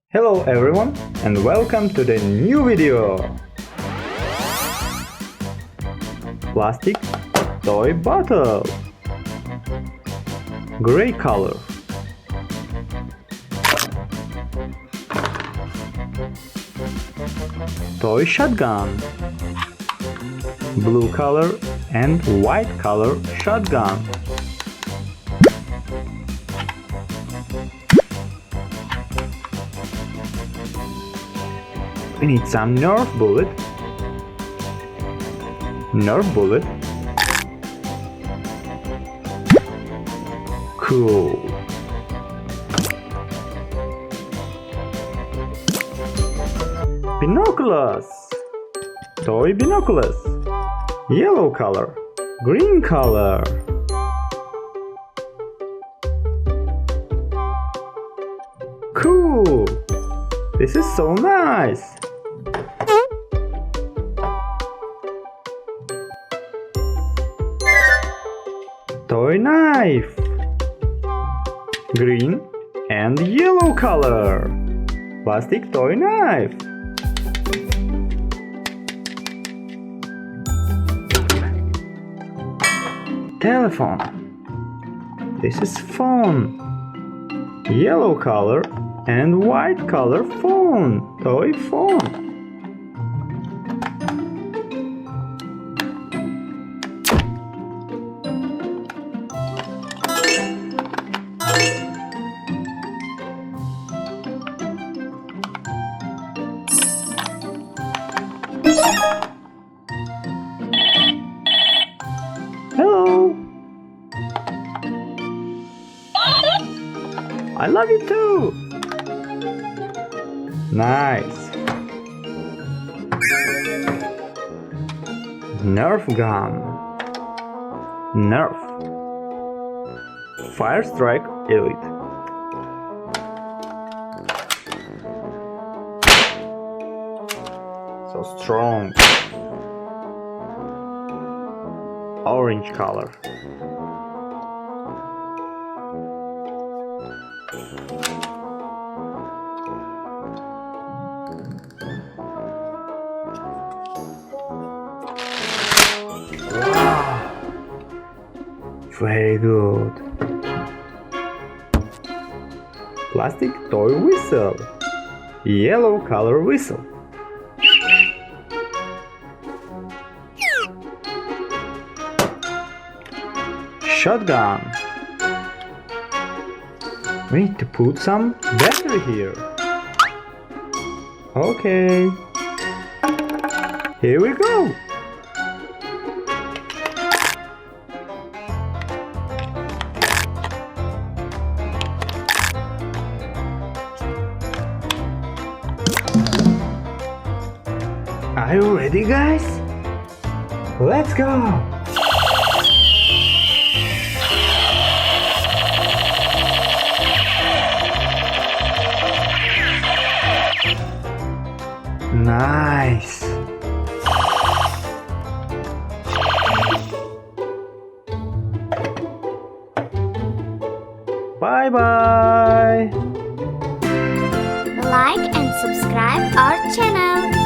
Hello everyone and welcome to the new video! Plastic toy bottle. Gray color. Toy shotgun. Blue color and white color shotgun. We need some Nerf bullet. Nerf bullet. Cool. Binoculars. Toy binoculars. Yellow color. Green color. Cool. This is so nice. Toy knife. Green and yellow color. Plastic toy knife. Telephone. This is phone. Yellow color and white color phone. Toy phone. Hello. I love you too. Nice. Nerf gun. Nerf. Fire Strike Elite. So strong. Orange color. Wow. Very good. Plastic toy whistle. Yellow color whistle. Shotgun. We need to put some battery here. Okay. Here we go. Are you ready, guys? Let's go! Nice! Bye-bye! Like and subscribe our channel.